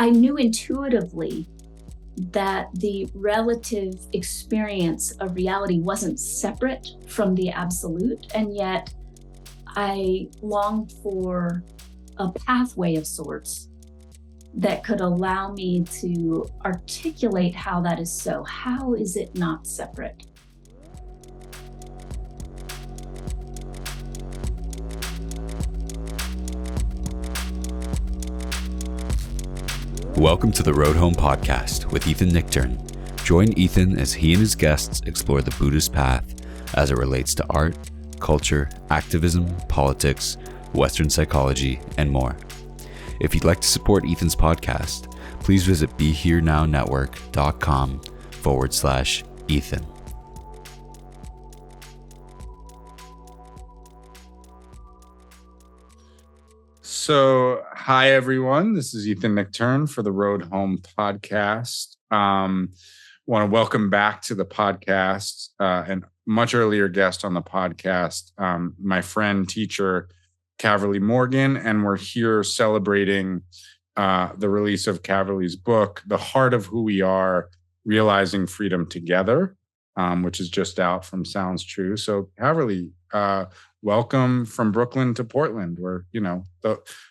I knew intuitively that the relative experience of reality wasn't separate from the absolute, and yet I longed for a pathway of sorts that could allow me to articulate how that is so. How is it not separate? Welcome to the Road Home podcast with Ethan Nichtern. Join Ethan as he and his guests explore the Buddhist path as it relates to art, culture, activism, politics, Western psychology, and more. If you'd like to support Ethan's podcast, please visit BeHereNowNetwork.com/Ethan. So, hi everyone. This is Ethan Nichtern for the Road Home podcast. Want to welcome back to the podcast and much earlier guest on the podcast, my friend, teacher, Caverly Morgan, and we're here celebrating the release of Caverly's book, The Heart of Who We Are: Realizing Freedom Together, which is just out from Sounds True. So, Caverly, welcome from Brooklyn to Portland, where,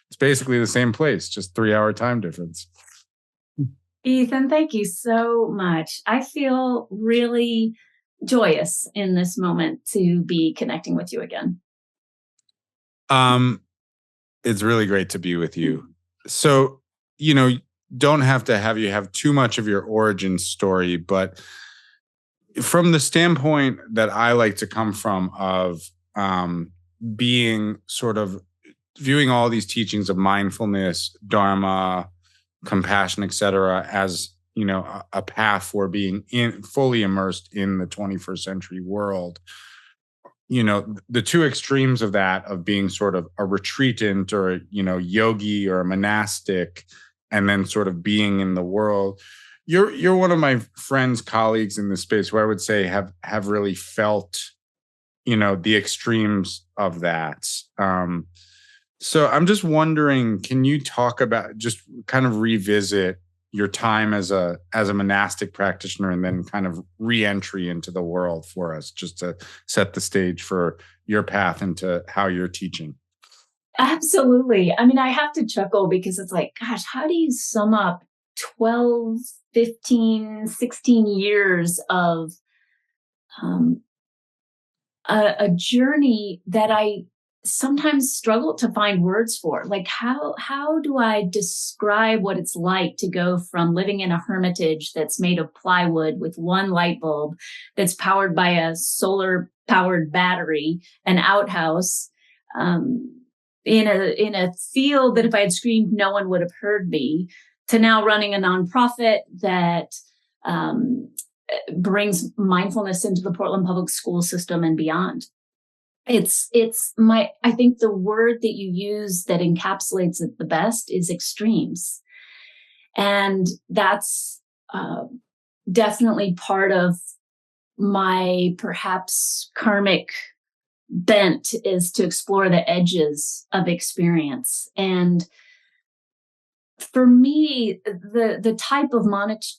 it's basically the same place, just 3-hour time difference. Ethan, thank you so much. I feel really joyous in this moment to be connecting with you again. It's really great to be with you. So, don't have to have too much of your origin story, but from the standpoint that I like to come from of being sort of viewing all these teachings of mindfulness, dharma, compassion, etc., as a path for being fully immersed in the 21st century world. The two extremes of that, of being sort of a retreatant or yogi or a monastic, and then sort of being in the world. You're one of my friends, colleagues in this space who I would say have really felt the extremes of that. So I'm just wondering, can you talk about, just kind of revisit your time as a monastic practitioner and then kind of re-entry into the world for us, just to set the stage for your path into how you're teaching? Absolutely. I mean, I have to chuckle because it's like, gosh, how do you sum up 12, 15, 16 years of a journey that I sometimes struggle to find words for? Like, how do I describe what it's like to go from living in a hermitage that's made of plywood with one light bulb that's powered by a solar powered battery, an outhouse, in a field that if I had screamed, no one would have heard me, to now running a nonprofit that brings mindfulness into the Portland public school system and beyond. I think the word that you use that encapsulates it the best is extremes. And that's definitely part of my perhaps karmic bent, is to explore the edges of experience. And for me, the type of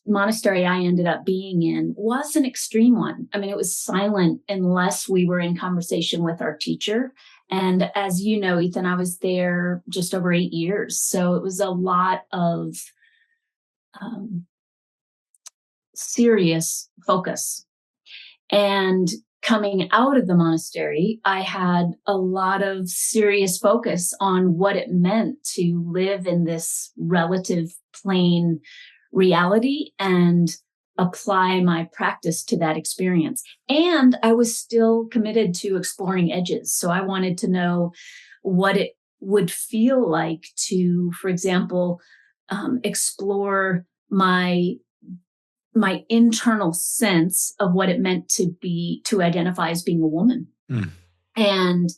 monastery I ended up being in was an extreme one. I mean, it was silent unless we were in conversation with our teacher. And as you know, Ethan, I was there just over 8 years. So it was a lot of serious focus. And coming out of the monastery, I had a lot of serious focus on what it meant to live in this relative plane reality and apply my practice to that experience. And I was still committed to exploring edges. So I wanted to know what it would feel like to, for example, explore my internal sense of what it meant to identify as being a woman. And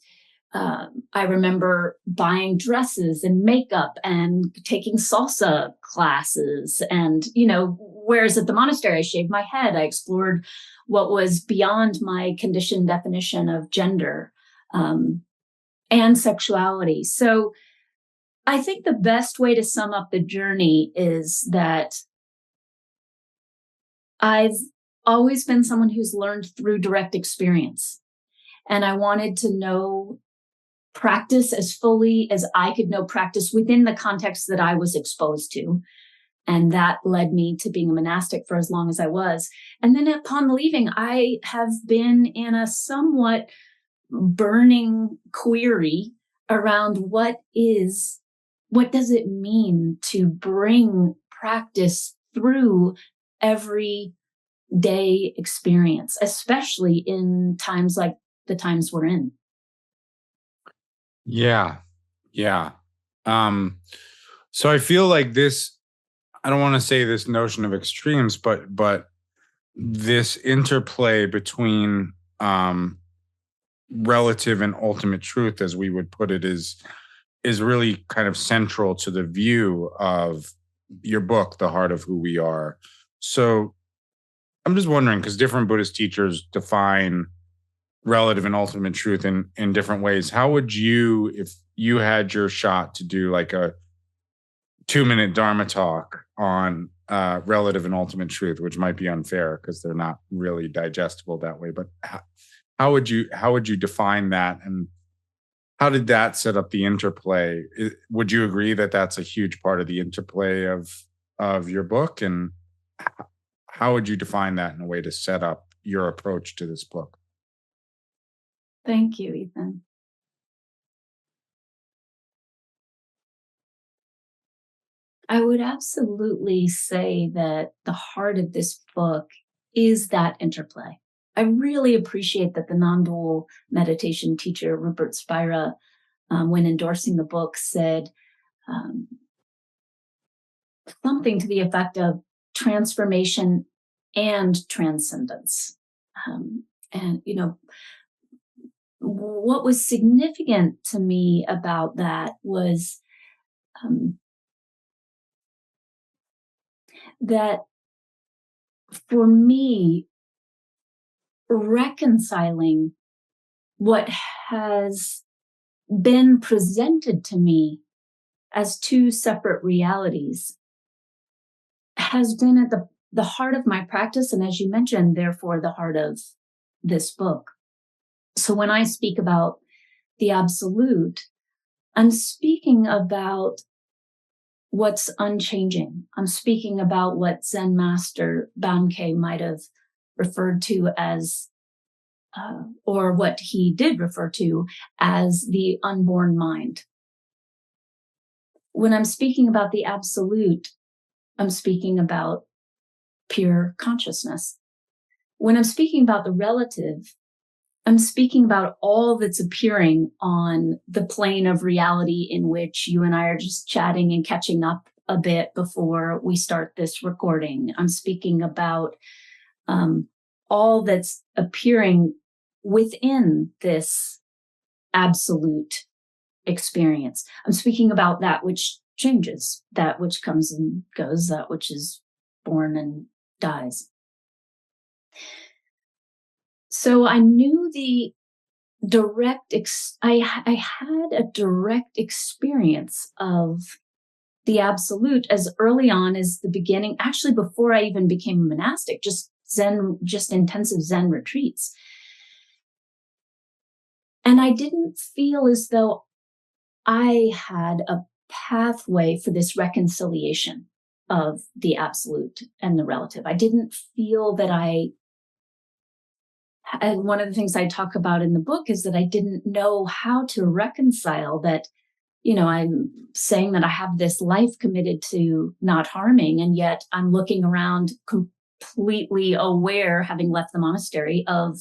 I remember buying dresses and makeup and taking salsa classes. And, whereas at the monastery, I shaved my head, I explored what was beyond my conditioned definition of gender and sexuality. So I think the best way to sum up the journey is that I've always been someone who's learned through direct experience. And I wanted to know practice as fully as I could know practice within the context that I was exposed to. And that led me to being a monastic for as long as I was. And then upon leaving, I have been in a somewhat burning query around what does it mean to bring practice through everyday experience, especially in times like the times we're in. Yeah. Yeah. So I feel like this, I don't want to say this notion of extremes, but this interplay between relative and ultimate truth, as we would put it, is really kind of central to the view of your book, The Heart of Who We Are. So I'm just wondering, because different Buddhist teachers define relative and ultimate truth in different ways. How would you, if you had your shot to do like a 2-minute Dharma talk on relative and ultimate truth, which might be unfair because they're not really digestible that way, but how would you define that, and how did that set up the interplay? Would you agree that that's a huge part of the interplay of your book, and how would you define that in a way to set up your approach to this book? Thank you, Ethan. I would absolutely say that the heart of this book is that interplay. I really appreciate that the non-dual meditation teacher, Rupert Spira, when endorsing the book, said something to the effect of transformation and transcendence. And, what was significant to me about that was that for me, reconciling what has been presented to me as two separate realities has been at the heart of my practice. And as you mentioned, therefore, the heart of this book. So when I speak about the absolute, I'm speaking about what's unchanging. I'm speaking about what Zen master Bankei might have referred to as, or what he did refer to as the unborn mind. When I'm speaking about the absolute, I'm speaking about pure consciousness. When I'm speaking about the relative, I'm speaking about all that's appearing on the plane of reality in which you and I are just chatting and catching up a bit before we start this recording. I'm speaking about all that's appearing within this absolute experience. I'm speaking about that which changes, that which comes and goes, that which is born and dies. So I knew the direct, I had a direct experience of the absolute as early on as the beginning, actually before I even became a monastic, just intensive Zen retreats. And I didn't feel as though I had a pathway for this reconciliation of the absolute and the relative. I didn't feel that and one of the things I talk about in the book is that I didn't know how to reconcile that, I'm saying that I have this life committed to not harming, and yet I'm looking around completely aware, having left the monastery, of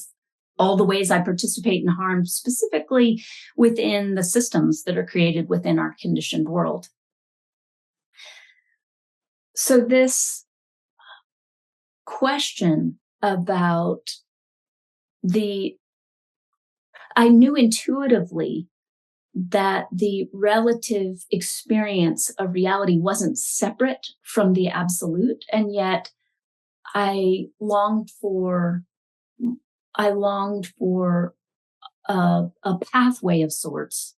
all the ways I participate in harm, specifically within the systems that are created within our conditioned world. So this question about I knew intuitively that the relative experience of reality wasn't separate from the absolute, and yet I longed for a pathway of sorts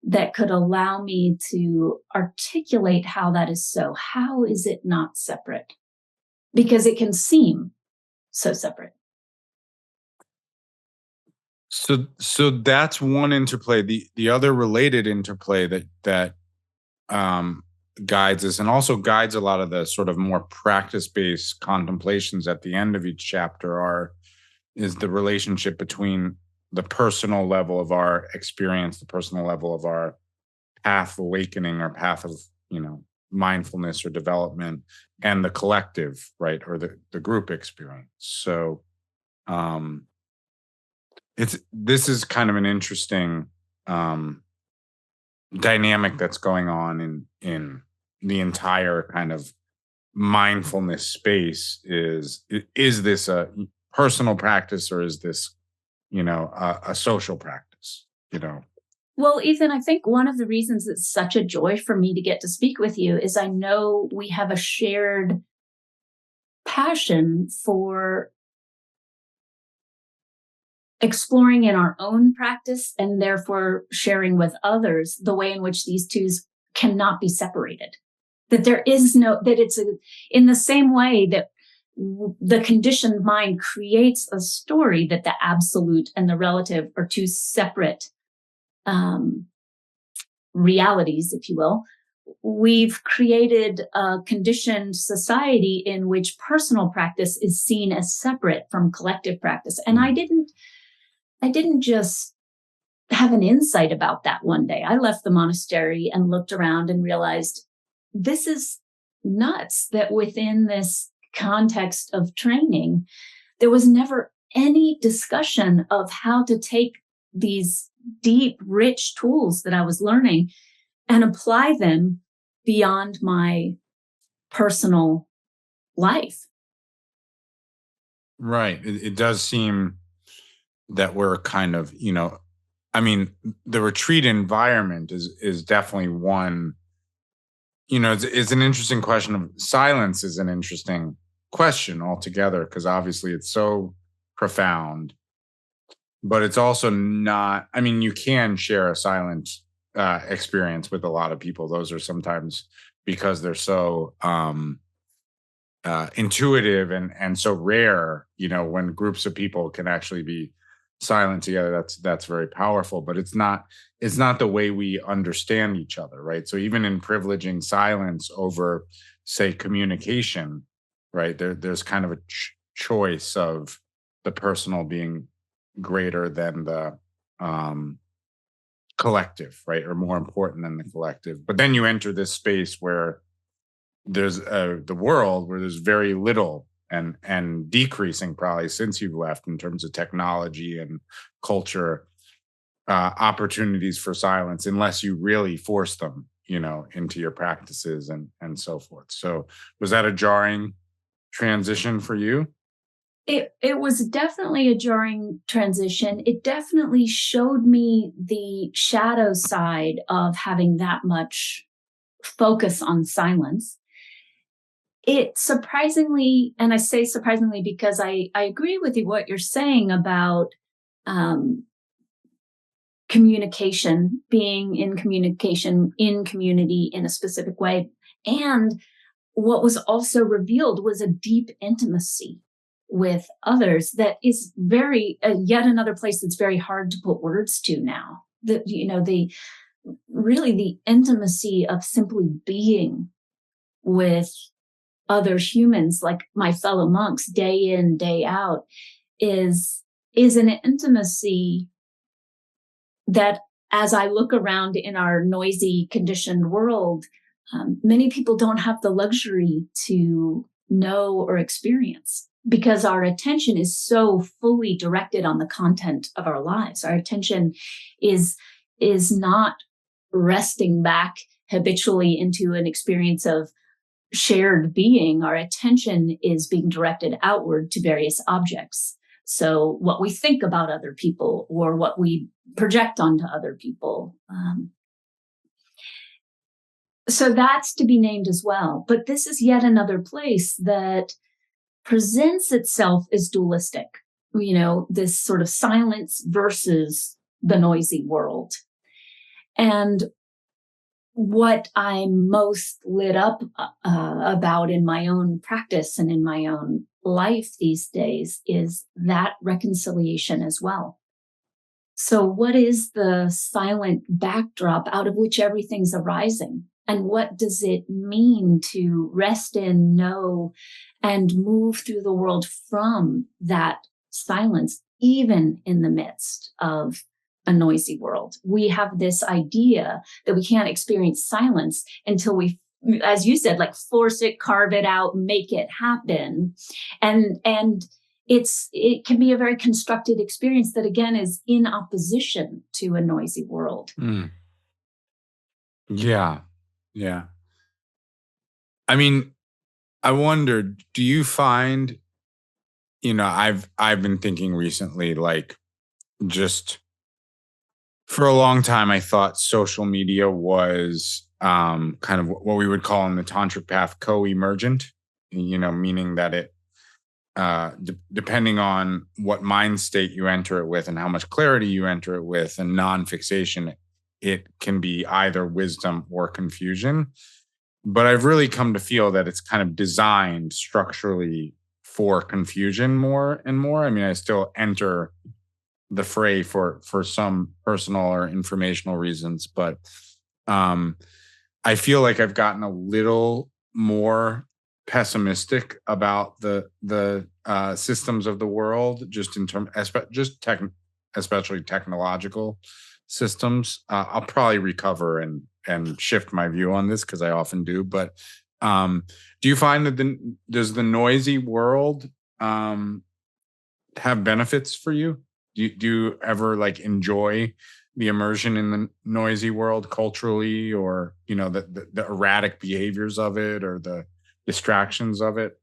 that could allow me to articulate how that is so. How is it not separate? Because it can seem so separate. So that's one interplay. The other related interplay that guides us, and also guides a lot of the sort of more practice-based contemplations at the end of each chapter, is the relationship between the personal level of our experience, the personal level of our path of awakening or path of, mindfulness or development, and the collective, right, or the group experience. So this is kind of an interesting dynamic that's going on in the entire kind of mindfulness space. Is this a personal practice, or is this a social practice? Well, Ethan, I think one of the reasons it's such a joy for me to get to speak with you is I know we have a shared passion for exploring in our own practice, and therefore sharing with others the way in which these two cannot be separated. That there is that it's in the same way that the conditioned mind creates a story that the absolute and the relative are two separate realities, if you will. We've created a conditioned society in which personal practice is seen as separate from collective practice. And I didn't just have an insight about that one day. I left the monastery and looked around and realized this is nuts, that within this context of training, there was never any discussion of how to take these deep, rich tools that I was learning and apply them beyond my personal life. Right. It does seem that we're kind of, the retreat environment is definitely one, it's an interesting question. Of silence is an interesting question altogether, because obviously it's so profound, but it's also not, you can share a silent experience with a lot of people. Those are sometimes, because they're so intuitive and so rare, when groups of people can actually be silent together, that's very powerful. But it's not the way we understand each other, right? So even in privileging silence over, say, communication, right, there's kind of a choice of the personal being greater than the collective, right, or more important than the collective. But then you enter this space where there's the world where there's very little and decreasing, probably since you've left, in terms of technology and culture, opportunities for silence, unless you really force them, into your practices and so forth. So was that a jarring transition for you? It was definitely a jarring transition. It definitely showed me the shadow side of having that much focus on silence. It surprisingly, and I say surprisingly because I agree with you what you're saying about communication, being in communication, in community in a specific way. And what was also revealed was a deep intimacy with others that is very, yet another place that's very hard to put words to now. The intimacy of simply being with other humans, like my fellow monks, day in, day out, is an intimacy that, as I look around in our noisy, conditioned world, many people don't have the luxury to know or experience, because our attention is so fully directed on the content of our lives. Our attention is not resting back habitually into an experience of shared being. Our attention is being directed outward to various objects. So what we think about other people, or what we project onto other people. So that's to be named as well. But this is yet another place that presents itself as dualistic, this sort of silence versus the noisy world. And what I'm most lit up about in my own practice and in my own life these days is that reconciliation as well. So, what is the silent backdrop out of which everything's arising? And what does it mean to rest in, know, and move through the world from that silence, even in the midst of a noisy world? We have this idea that we can't experience silence until we, as you said, like force it, carve it out, make it happen. And it can be a very constructed experience that again is in opposition to a noisy world. Yeah. Yeah. I mean, I wonder, do you find, I've been thinking recently, like, just for a long time, I thought social media was kind of what we would call in the tantric path co-emergent, meaning that it, depending on what mind state you enter it with and how much clarity you enter it with and non-fixation, it can be either wisdom or confusion. But I've really come to feel that it's kind of designed structurally for confusion more and more. I mean, I still enter the fray for some personal or informational reasons, but I feel like I've gotten a little more pessimistic about the systems of the world, just in terms, especially technological systems. I'll probably recover and shift my view on this because I often do. But do you find that does the noisy world have benefits for you? Do you ever like enjoy the immersion in the noisy world culturally, or the erratic behaviors of it, or the distractions of it?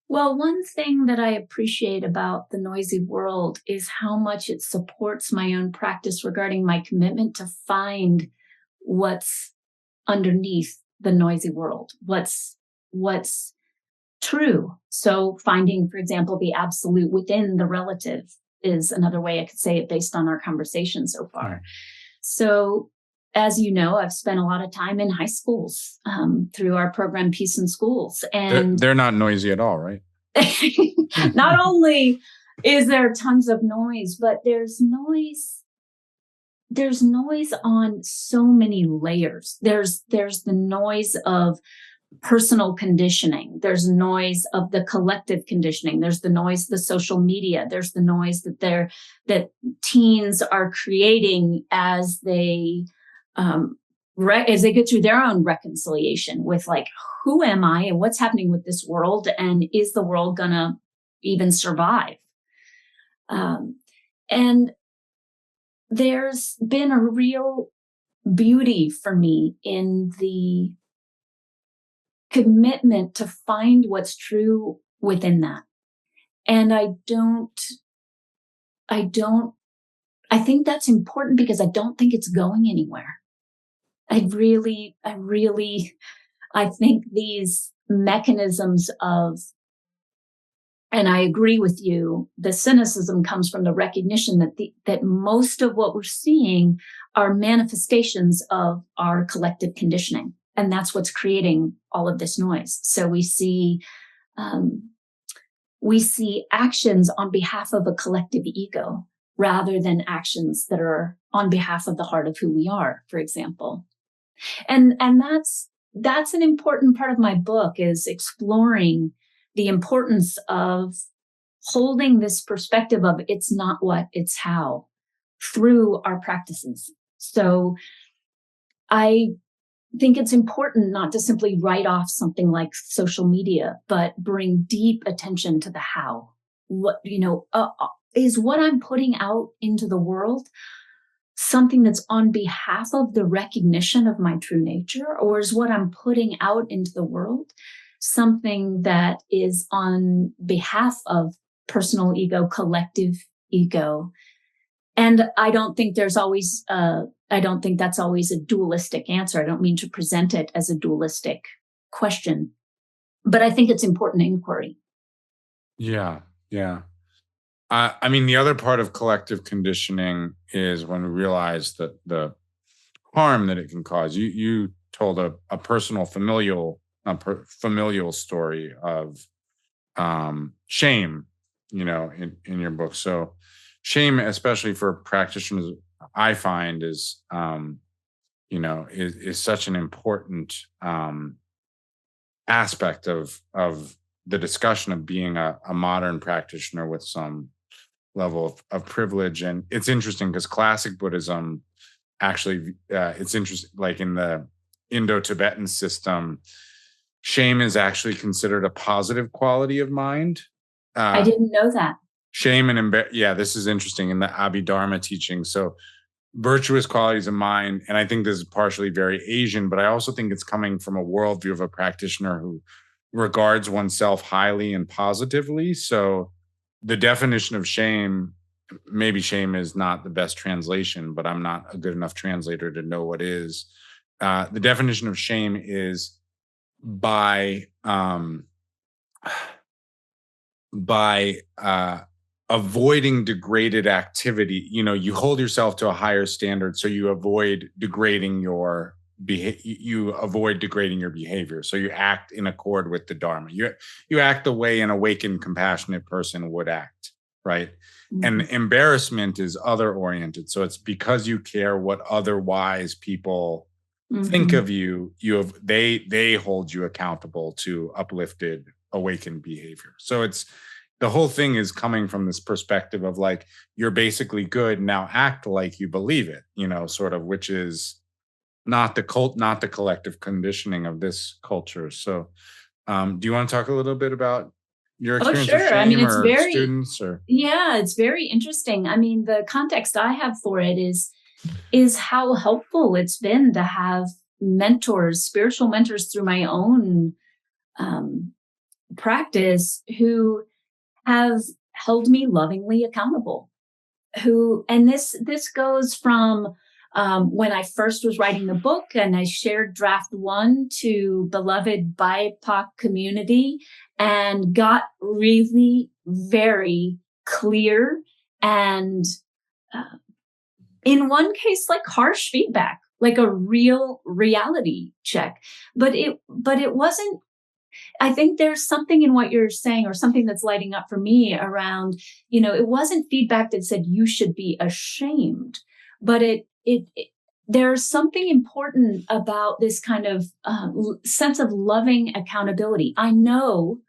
Well, one thing that I appreciate about the noisy world is how much it supports my own practice regarding my commitment to find what's underneath the noisy world, what's true. So finding, for example, the absolute within the relative is another way I could say it based on our conversation so far. Right. So, as you know, I've spent a lot of time in high schools through our program, Peace in Schools. And they're not noisy at all, right? Not only is there tons of noise, but there's noise on so many layers. There's the noise of personal conditioning. There's noise of the collective conditioning. There's the noise, the social media. There's the noise that teens are creating as they get through their own reconciliation with, like, who am I and what's happening with this world, and is the world gonna even survive? And there's been a real beauty for me in the commitment to find what's true within that. And I think that's important because I don't think it's going anywhere. I think these mechanisms of, and I agree with you, the cynicism comes from the recognition that most of what we're seeing are manifestations of our collective conditioning. And that's what's creating all of this noise. So we see actions on behalf of a collective ego rather than actions that are on behalf of the heart of who we are, for example. And that's an important part of my book, is exploring the importance of holding this perspective of it's not what, it's how, through our practices. So I think it's important not to simply write off something like social media, but bring deep attention to the how. What, is what I'm putting out into the world something that's on behalf of the recognition of my true nature, or is what I'm putting out into the world something that is on behalf of personal ego, collective ego? And I don't think that's always a dualistic answer. I don't mean to present it as a dualistic question, but I think it's important inquiry. Yeah. Yeah. I mean, the other part of collective conditioning is when we realize that the harm that it can cause. You told a personal familial story of shame, in your book. So shame, especially for practitioners, I find is such an important aspect of the discussion of being a modern practitioner with some level of privilege. And it's interesting because classic Buddhism actually, it's interesting, like in the Indo-Tibetan system, shame is actually considered a positive quality of mind. I didn't know that. Shame and this is interesting in the Abhidharma teaching. So virtuous qualities of mind, and I think this is partially very Asian, but I also think it's coming from a worldview of a practitioner who regards oneself highly and positively. So the definition of shame, maybe shame is not the best translation, but I'm not a good enough translator to know what is. The definition of shame is by avoiding degraded activity. You hold yourself to a higher standard, so you avoid degrading your behavior. So you act in accord with the Dharma. You act the way an awakened, compassionate person would act, right? Mm-hmm. And embarrassment is other oriented. So it's because you care what otherwise people think of you. They hold you accountable to uplifted, awakened behavior. So it's, the whole thing is coming from this perspective of like, you're basically good, now act like you believe it, sort of, which is not the collective conditioning of this culture. So do you want to talk a little bit about your experience with shame it's or very, students? Or yeah, it's very interesting. I mean, the context I have for it is how helpful it's been to have mentors, spiritual mentors through my own practice who have held me lovingly accountable. And this goes from when I first was writing the book and I shared draft 1 to beloved BIPOC community and got really very clear and in one case, like harsh feedback, like a real reality check. But it wasn't, I think there's something in what you're saying, or something that's lighting up for me around, it wasn't feedback that said you should be ashamed, but there's something important about this kind of sense of loving accountability. I know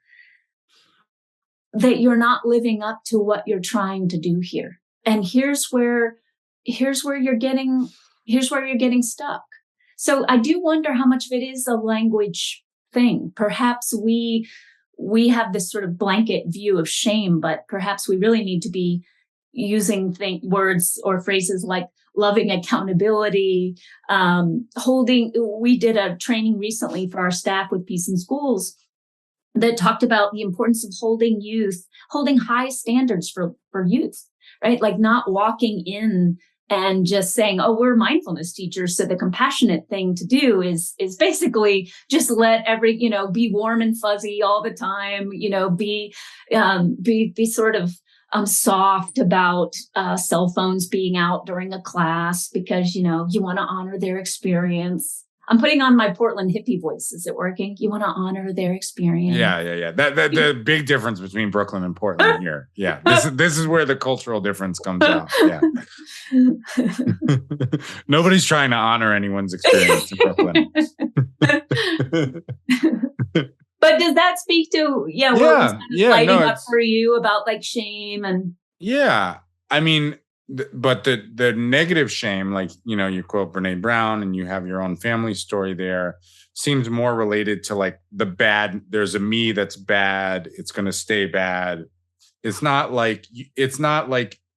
that you're not living up to what you're trying to do here. And here's where you're getting stuck. So I do wonder how much of it is a language thing. Perhaps we have this sort of blanket view of shame, but perhaps we really need to be using words or phrases like loving accountability, we did a training recently for our staff with Peace in Schools that talked about the importance of holding high standards for youth, right? Like not walking in and just saying, oh, we're mindfulness teachers, so the compassionate thing to do is basically just let be warm and fuzzy all the time, be sort of soft about cell phones being out during a class because, you want to honor their experience. I'm putting on my Portland hippie voice. Is it working? You want to honor their experience. Yeah. That the big difference between Brooklyn and Portland here. Yeah. This is where the cultural difference comes out. Yeah. Nobody's trying to honor anyone's experience in Brooklyn. But does that speak to what was kind of lighting up for you about like shame and? Yeah. I mean, but the negative shame, like, you quote Brene Brown and you have your own family story there, seems more related to like the bad. There's a me that's bad. It's going to stay bad. It's not like,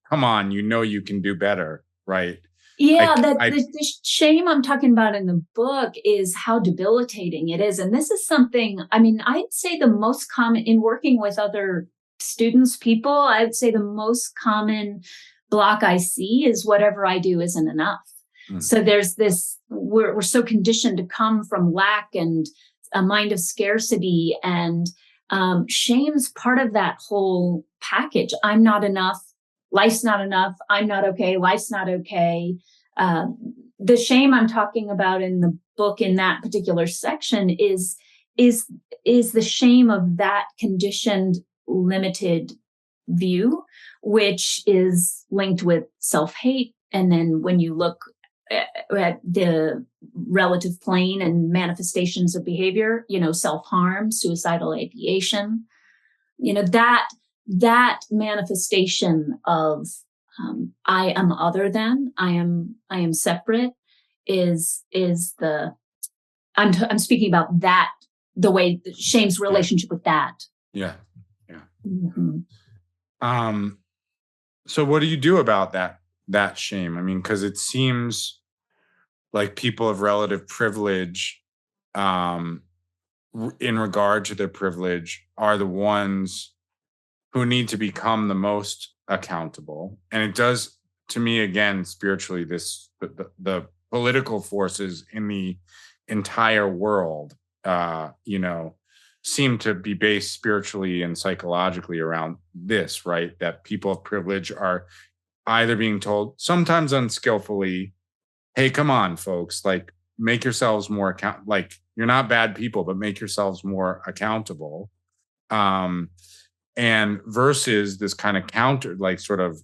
come on, you can do better. Right. Yeah. The shame I'm talking about in the book is how debilitating it is. And this is something, I'd say the most common in working with other students, people, I'd say the most common block I see is whatever I do isn't enough. So there's this, we're so conditioned to come from lack and a mind of scarcity, and shame's part of that whole package. I'm not enough. Life's not enough. I'm not okay. Life's not okay. The shame I'm talking about in the book in that particular section is the shame of that conditioned, limited view, which is linked with self-hate. And then when you look at the relative plane and manifestations of behavior, self-harm, suicidal ideation, that manifestation of I am other than, I am separate is the, I'm speaking about that, the way shame's relationship with that. Yeah. Yeah. Mm-hmm. So what do you do about that shame? I mean, because it seems like people of relative privilege, in regard to their privilege, are the ones who need to become the most accountable. And it does, to me, again, spiritually, the political forces in the entire world, seem to be based spiritually and psychologically around this, right? That people of privilege are either being told, sometimes unskillfully, hey, come on, folks, like make yourselves more like you're not bad people, but make yourselves more accountable. And versus this kind of counter, like sort of,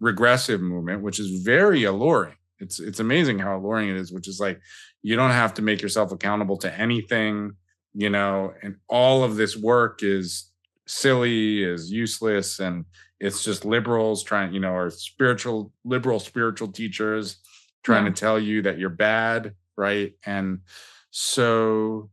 regressive movement, which is very alluring. It's amazing how alluring it is, which is like, you don't have to make yourself accountable to anything, and all of this work is silly, is useless. And it's just liberals trying, or liberal spiritual teachers trying to tell you that you're bad. Right. And so,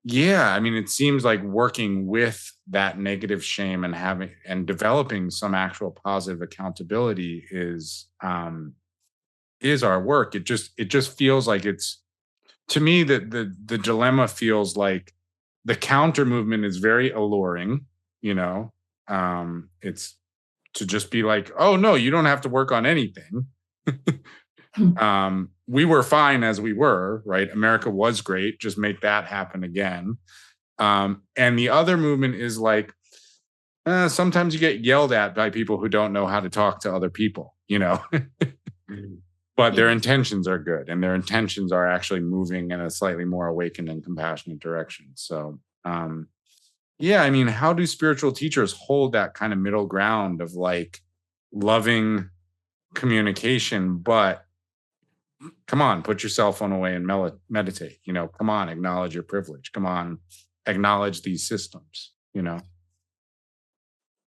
yeah, I mean, it seems like working with that negative shame and developing some actual positive accountability is our work. It just feels like to me, that the dilemma feels like the counter movement is very alluring, it's to just be like, oh no, you don't have to work on anything. We were fine as we were, right? America was great. Just make that happen again. And the other movement is like, sometimes you get yelled at by people who don't know how to talk to other people, but their intentions are good, and their intentions are actually moving in a slightly more awakened and compassionate direction. So, I mean, how do spiritual teachers hold that kind of middle ground of like loving communication, but come on, put your cell phone away and meditate, come on, acknowledge your privilege. Come on, acknowledge these systems,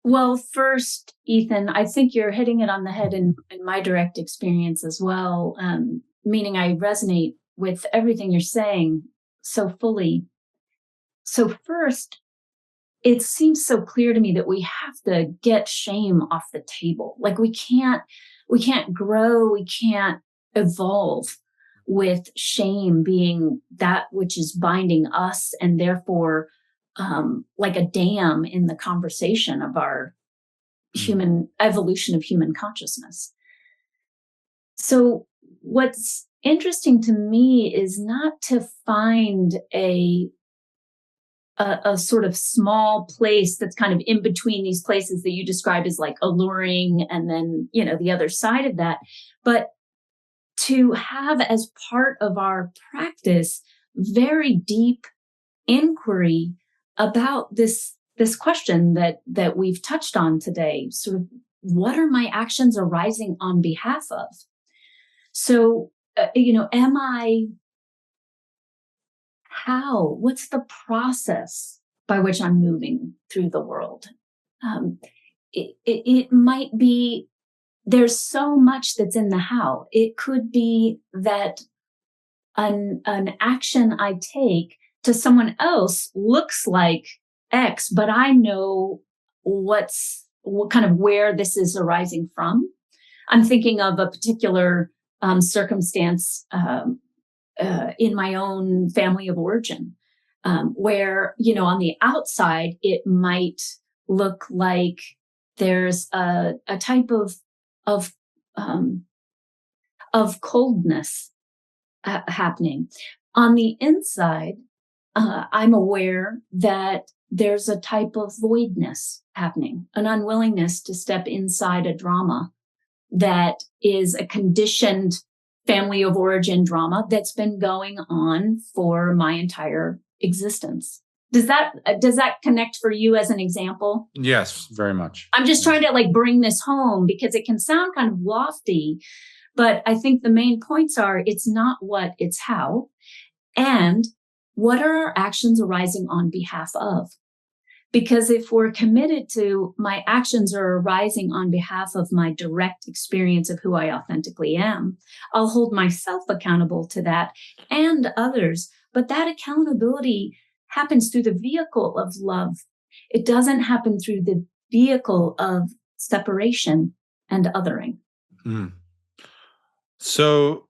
Well, first, Ethan, I think you're hitting it on the head in my direct experience as well, meaning I resonate with everything you're saying so fully. So first, it seems so clear to me that we have to get shame off the table. Like we can't grow, we can't evolve with shame being that which is binding us, and therefore like a dam in the conversation of our human evolution of human consciousness. So what's interesting to me is not to find a sort of small place that's kind of in between these places that you describe as like alluring and then, the other side of that, but to have as part of our practice very deep inquiry about this question that we've touched on today, sort of what are my actions arising on behalf of? So, what's the process by which I'm moving through the world? It might be, there's so much that's in the how. It could be that an action I take to someone else looks like X, but I know what kind of where this is arising from. I'm thinking of a particular circumstance in my own family of origin, where, on the outside, it might look like there's a type of coldness happening. On the inside, I'm aware that there's a type of voidness happening, an unwillingness to step inside a drama that is a conditioned family of origin drama that's been going on for my entire existence. Does that connect for you as an example? Yes, very much. I'm just trying to like bring this home because it can sound kind of lofty, but I think the main points are it's not what, it's how. And what are our actions arising on behalf of? Because if we're committed to my actions are arising on behalf of my direct experience of who I authentically am, I'll hold myself accountable to that and others. But that accountability happens through the vehicle of love. It doesn't happen through the vehicle of separation and othering. Mm. So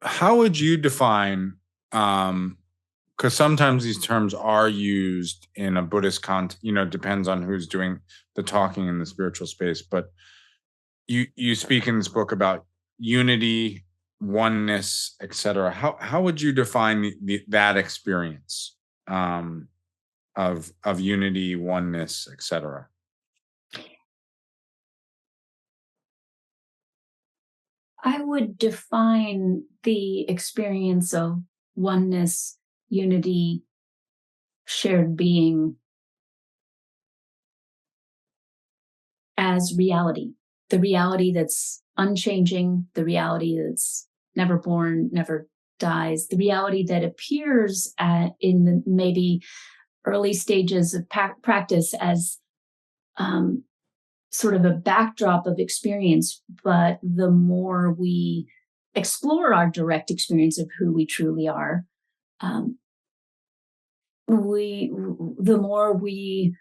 how would you define, because sometimes these terms are used in a Buddhist context, depends on who's doing the talking in the spiritual space, but you speak in this book about unity, oneness, etc. How would you define that experience of unity, oneness, etc.? I would define the experience of oneness, unity, shared being as reality, the reality that's unchanging, the reality that's never born, never dies, the reality that appears in the maybe early stages of practice as sort of a backdrop of experience, but the more we explore our direct experience of who we truly are, the more we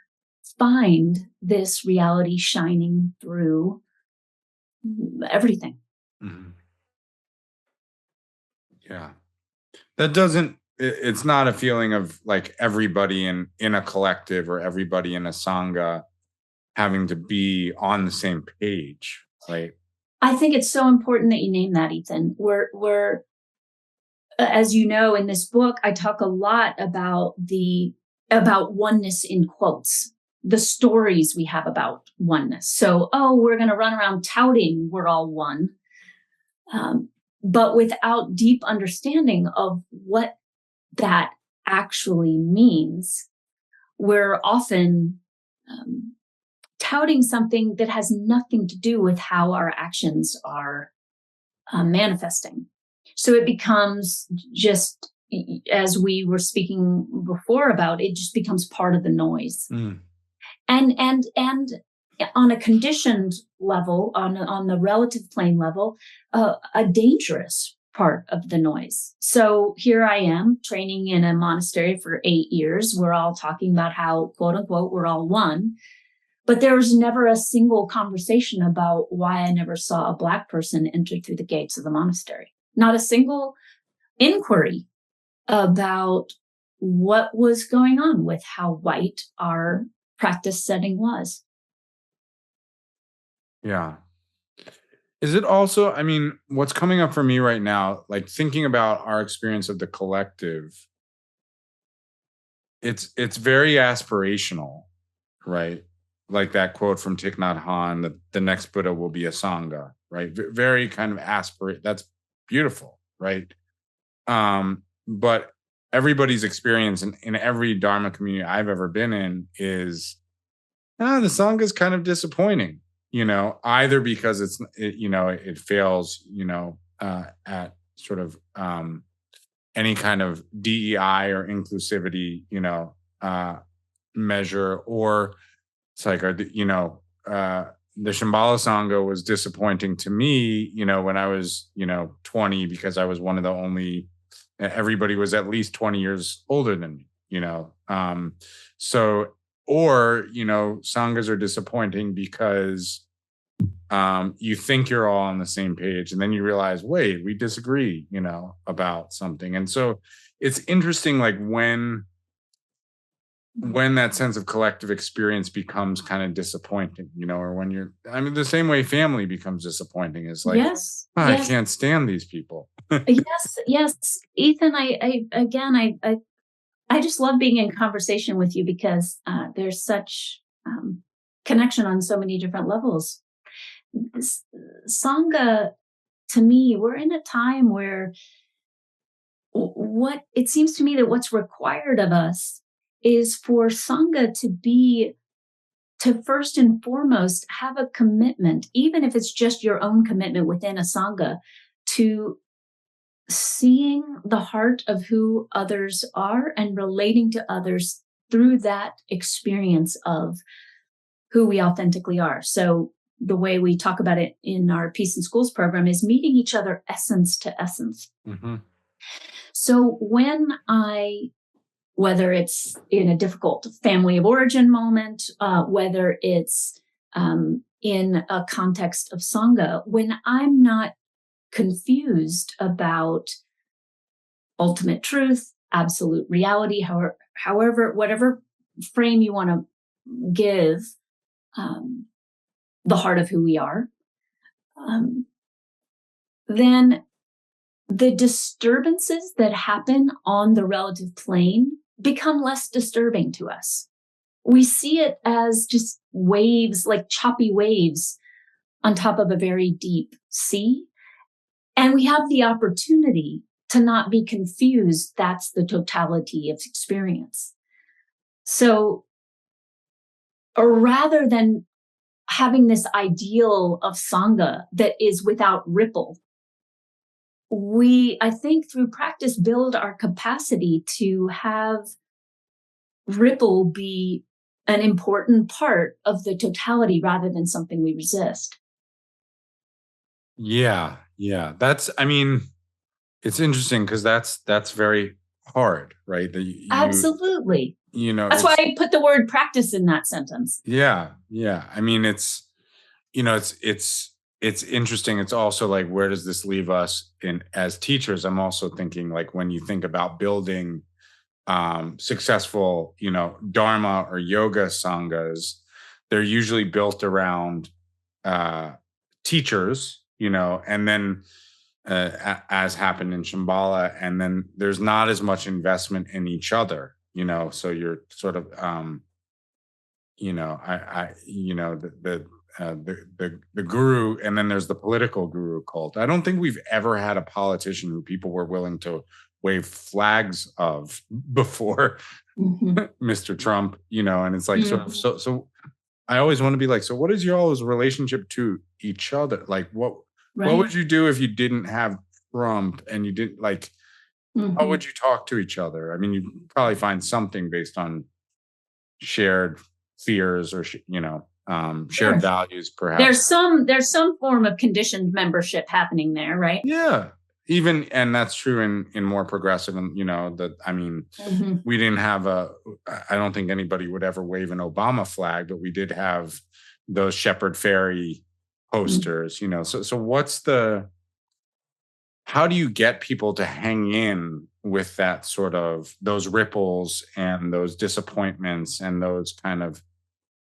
find this reality shining through everything. Mm-hmm. Yeah. That doesn't, it's not a feeling of like everybody in a collective or everybody in a Sangha having to be on the same page, right? I think it's so important that you name that, Ethan. We're as you know, in this book, I talk a lot about oneness in quotes, the stories we have about oneness. So, we're going to run around touting we're all one, but without deep understanding of what that actually means, we're often touting something that has nothing to do with how our actions are manifesting. So it becomes just, as we were speaking before about, it just becomes part of the noise. Mm. And on a conditioned level, on the relative plane level, a dangerous part of the noise. So here I am training in a monastery for 8 years. We're all talking about how, quote unquote, we're all one. But there was never a single conversation about why I never saw a Black person enter through the gates of the monastery. Not a single inquiry about what was going on with how white our practice setting was. Yeah. Is it also, I mean, what's coming up for me right now, like thinking about our experience of the collective, it's very aspirational, right? Like that quote from Thich Nhat Hanh, that the next Buddha will be a Sangha, right? Very kind of aspirate. That's beautiful, right? But everybody's experience in every Dharma community I've ever been in is, the Sangha is kind of disappointing, either because it fails, at sort of any kind of DEI or inclusivity, measure, or it's like, the Shambhala Sangha was disappointing to me, when I was, 20, because I was one of the only, everybody was at least 20 years older than me, so, or, Sanghas are disappointing because you think you're all on the same page, and then you realize, wait, we disagree, about something. And so it's interesting, like when that sense of collective experience becomes kind of disappointing, or when the same way family becomes disappointing, is like, yes, I can't stand these people. yes, Ethan, I just love being in conversation with you because there's such connection on so many different levels. Sangha to me, we're in a time where what it seems to me that what's required of us is for Sangha to first and foremost have a commitment, even if it's just your own commitment within a Sangha, to seeing the heart of who others are and relating to others through that experience of who we authentically are. So the way we talk about it in our Peace in Schools program is meeting each other essence to essence. Mm-hmm. So whether it's in a difficult family of origin moment, whether it's in a context of Sangha, when I'm not confused about ultimate truth, absolute reality, however, whatever frame you want to give the heart of who we are, then the disturbances that happen on the relative plane become less disturbing to us. We see it as just waves, like choppy waves on top of a very deep sea. And we have the opportunity to not be confused. That's the totality of experience. So, or rather than having this ideal of Sangha that is without ripple, we, I think through practice, build our capacity to have ripple be an important part of the totality rather than something we resist. Yeah. It's interesting because that's very hard, right? Absolutely. You That's why I put the word practice in that sentence. Yeah. I mean, it's interesting. It's also like, where does this leave us in as teachers? I'm also thinking, like, when you think about building successful, Dharma or yoga sanghas, they're usually built around teachers, and then as happened in Shambhala, and then there's not as much investment in each other, so you're sort of, the guru, and then there's the political guru cult. I don't think we've ever had a politician who people were willing to wave flags of before Mr. Trump, and it's like, sort of, so I always want to be like, so what is your all's relationship to each other? Like, what would you do if you didn't have Trump and you didn't, like, how would you talk to each other? I mean, you'd probably find something based on shared fears or, shared values, perhaps. There's some form of conditioned membership happening there, right? Yeah. Even, and that's true in more progressive, and we didn't have I don't think anybody would ever wave an Obama flag, but we did have those Shepherd Ferry posters, so how do you get people to hang in with that sort of, those ripples and those disappointments and those kind of,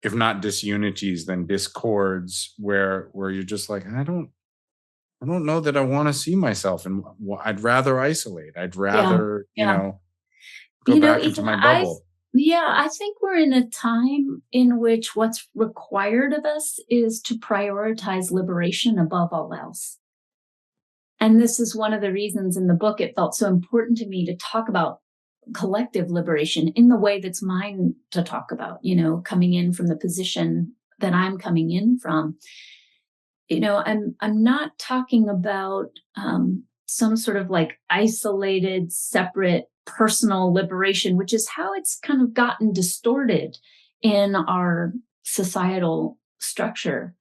if not disunities, then discords, where you're just like, I don't know that I want to see myself, and I'd rather isolate. I'd rather, go back into my bubble. I think we're in a time in which what's required of us is to prioritize liberation above all else. And this is one of the reasons in the book it felt so important to me to talk about collective liberation in the way that's mine to talk about, coming in from the position that I'm coming in from. I'm not talking about some sort of like isolated, separate, personal liberation, which is how it's kind of gotten distorted in our societal structure.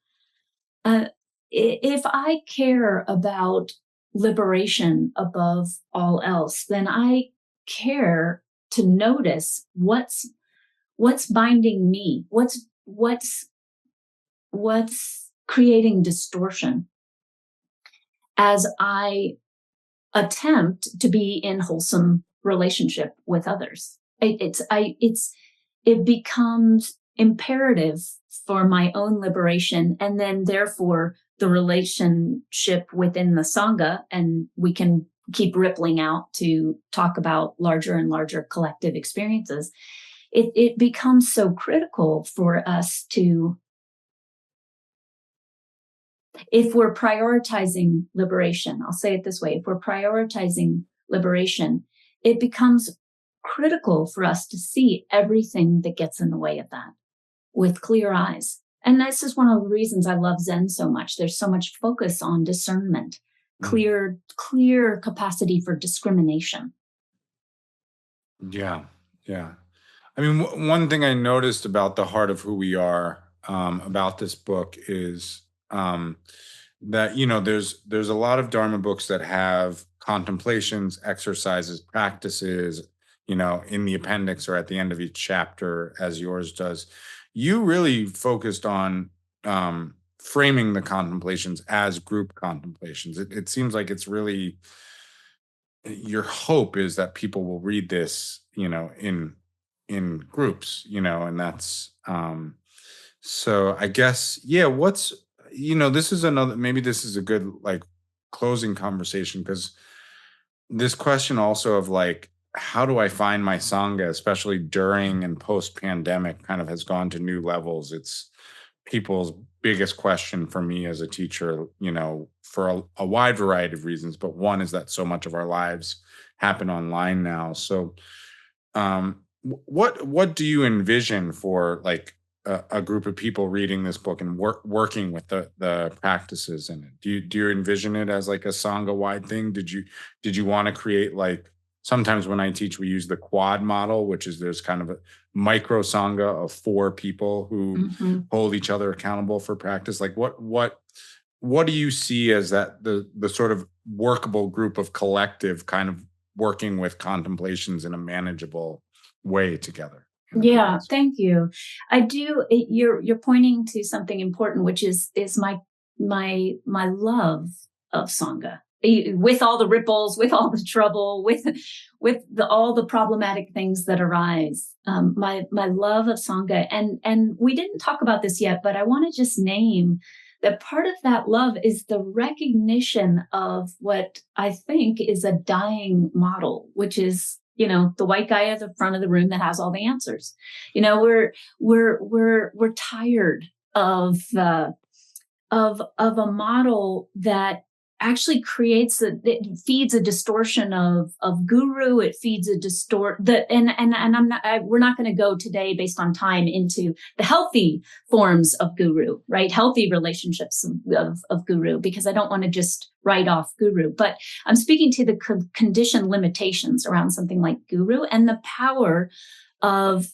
If I care about liberation above all else, then I care to notice what's binding me, what's creating distortion as I attempt to be in wholesome relationship with others. It becomes imperative for my own liberation, and then therefore the relationship within the Sangha, and we can keep rippling out to talk about larger and larger collective experiences. It becomes so critical for us to If we're prioritizing liberation, I'll say it this way, if we're prioritizing liberation, it becomes critical for us to see everything that gets in the way of that with clear eyes. And this is one of the reasons I love Zen so much. There's so much focus on discernment, clear capacity for discrimination. Yeah. Yeah. I mean, one thing I noticed about The Heart of Who We Are, about this book is that, there's a lot of Dharma books that have contemplations, exercises, practices, in the appendix or at the end of each chapter, as yours does. You really focused on framing the contemplations as group contemplations. It seems like it's really, your hope is that people will read this, in groups, and that's so I guess, yeah, this is maybe this is a good like closing conversation, because this question also of like, how do I find my Sangha, especially during and post pandemic, kind of has gone to new levels. It's people's biggest question for me as a teacher, for a wide variety of reasons. But one is that so much of our lives happen online now. So what do you envision for like a group of people reading this book and working with the practices in it? Do you envision it as like a Sangha wide thing? Did you want to create, like, sometimes when I teach, we use the quad model, which is there's kind of a micro Sangha of 4 people who hold each other accountable for practice. Like what do you see as that the sort of workable group of collective kind of working with contemplations in a manageable way together? Yeah, thank you. I do. You're pointing to something important, which is my love of Sangha, with all the ripples, with all the trouble, with all the problematic things that arise. My love of Sangha, and we didn't talk about this yet, but I want to just name that part of that love is the recognition of what I think is a dying model, which is, the white guy at the front of the room that has all the answers. We're tired of a model that actually it feeds a distortion of guru. It feeds a we're not going to go today based on time into the healthy forms of guru, right? Healthy relationships of guru, because I don't want to just write off guru, but I'm speaking to the conditioned limitations around something like guru and the power of,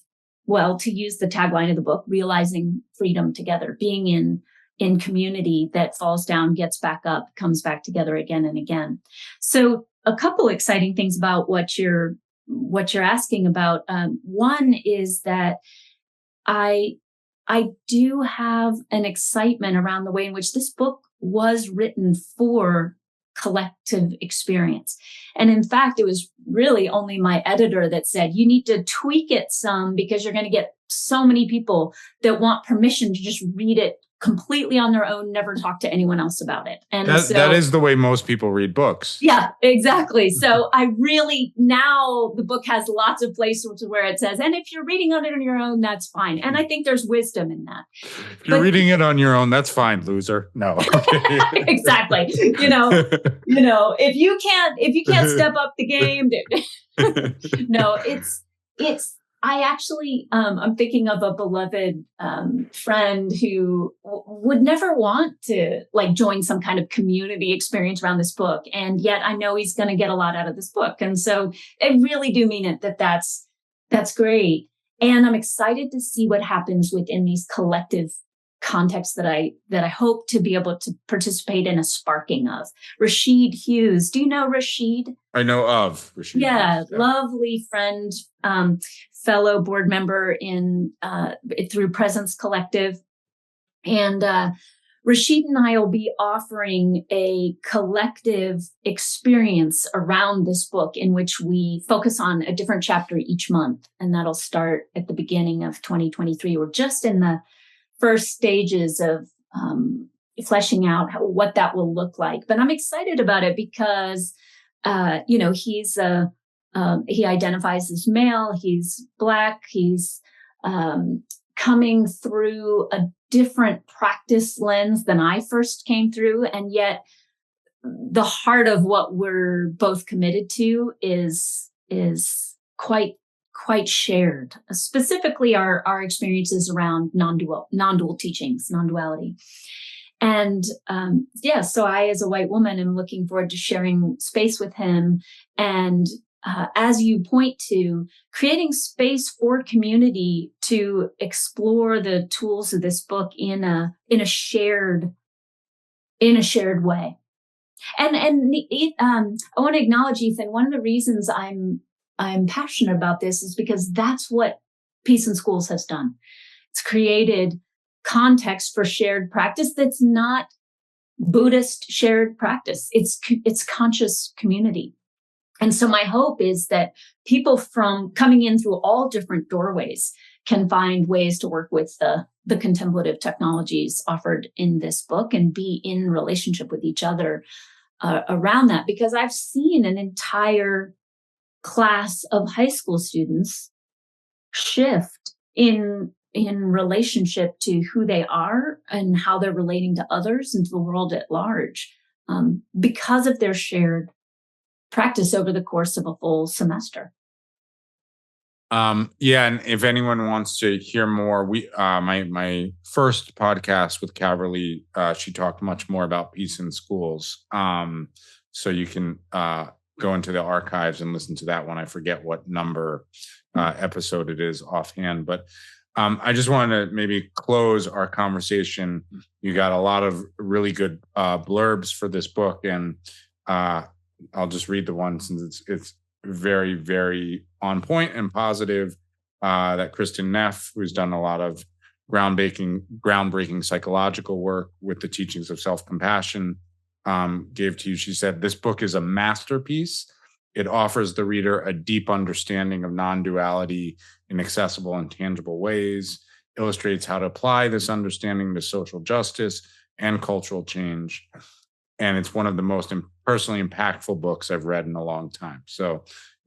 well, to use the tagline of the book, realizing freedom together, being in community that falls down, gets back up, comes back together again and again. So a couple exciting things about what you're asking about. One is that I do have an excitement around the way in which this book was written for collective experience. And in fact, it was really only my editor that said, you need to tweak it some, because you're going to get so many people that want permission to just read it completely on their own, never talk to anyone else about it. And that is the way most people read books. Yeah, exactly. So now the book has lots of places where it says, and if you're reading on it on your own, that's fine. And I think there's wisdom in that. If you're reading it on your own, that's fine, loser. No. Exactly. If you can't step up the game, no, it's I actually, I'm thinking of a beloved friend who would never want to join some kind of community experience around this book. And yet I know he's going to get a lot out of this book. And so I really do mean it that's great. And I'm excited to see what happens within these collective contexts that I hope to be able to participate in a sparking of. Rashid Hughes. Do you know Rashid? I know of Rashid. Yeah, Hughes, yeah. Lovely friend, fellow board member through Presence Collective. And Rashid and I will be offering a collective experience around this book in which we focus on a different chapter each month. And that'll start at the beginning of 2023. We're just in the first stages of fleshing out what that will look like. But I'm excited about it because, he identifies as male, he's Black, he's coming through a different practice lens than I first came through. And yet the heart of what we're both committed to is quite shared, specifically our experiences around non-dual teachings, non-duality. And so I, as a white woman, am looking forward to sharing space with him. And as you point to, creating space for community to explore the tools of this book in a shared way. And I want to acknowledge, Ethan, one of the reasons I'm passionate about this is because that's what Peace in Schools has done. It's created context for shared practice that's not Buddhist shared practice. It's conscious community. And so my hope is that people from coming in through all different doorways can find ways to work with the contemplative technologies offered in this book and be in relationship with each other around that. Because I've seen an entire class of high school students shift in relationship to who they are and how they're relating to others and to the world at large, because of their shared practice over the course of a full semester. And if anyone wants to hear more, we my first podcast with Caverly, she talked much more about peace in schools. So you can go into the archives and listen to that one. I forget what number episode it is offhand, but I just wanted to maybe close our conversation. You got a lot of really good blurbs for this book, and I'll just read the one since it's very, very on point and positive, that Kristin Neff, who's done a lot of groundbreaking psychological work with the teachings of self-compassion, gave to you. She said, "This book is a masterpiece. It offers the reader a deep understanding of non-duality in accessible and tangible ways, illustrates how to apply this understanding to social justice and cultural change. And it's one of the most personally impactful books I've read in a long time." So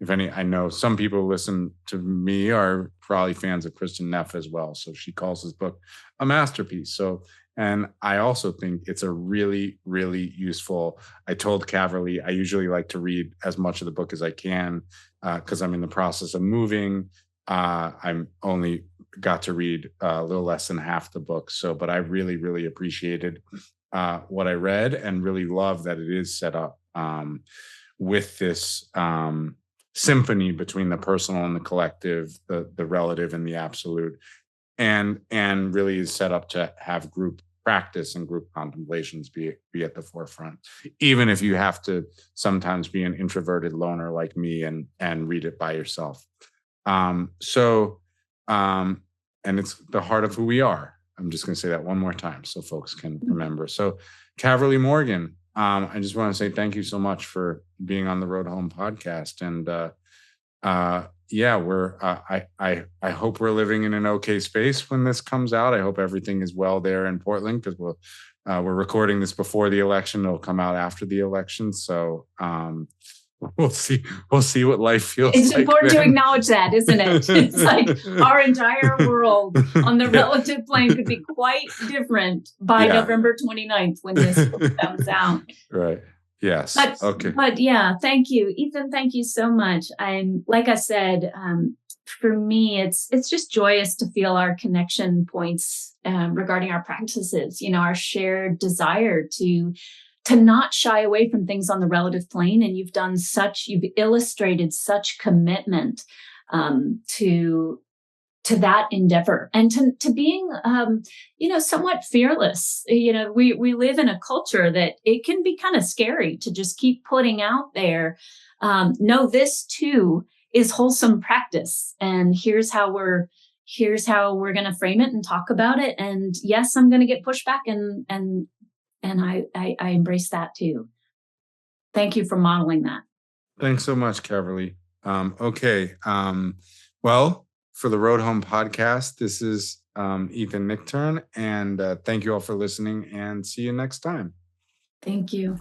I know some people who listen to me are probably fans of Kristin Neff as well. So she calls this book a masterpiece. And I also think it's a really, really useful. I told Caverly, I usually like to read as much of the book as I can because I'm in the process of moving. I'm only got to read a little less than half the book. But I really, really appreciated what I read and really love that it is set up with this symphony between the personal and the collective, the relative and the absolute, and really is set up to have group practice and group contemplations be at the forefront, even if you have to sometimes be an introverted loner like me and read it by yourself. And it's the heart of who we are. I'm just going to say that one more time so folks can remember. So Caverly Morgan, I just want to say thank you so much for being on the Road Home podcast. And I hope we're living in an okay space when this comes out. I hope everything is well there in Portland, because we're recording this before the election. It'll come out after the election. So we'll see what life feels like. It's important to acknowledge that, isn't it? It's like our entire world on the relative plane could be quite different by November 29th when this book comes out. Right. Yes. Okay. But yeah, thank you, Ethan. Thank you so much. Like I said, for me, it's just joyous to feel our connection points regarding our practices. Our shared desire to not shy away from things on the relative plane. And you've illustrated such commitment to that endeavor and to being, somewhat fearless. We live in a culture that it can be kind of scary to just keep putting out there. No, this too is wholesome practice. And here's how we're going to frame it and talk about it. And yes, I'm going to get pushback and I embrace that too. Thank you for modeling that. Thanks so much, Caverly. Okay. Well, for the Road Home podcast, this is Ethan Nichtern, and thank you all for listening, and see you next time. Thank you.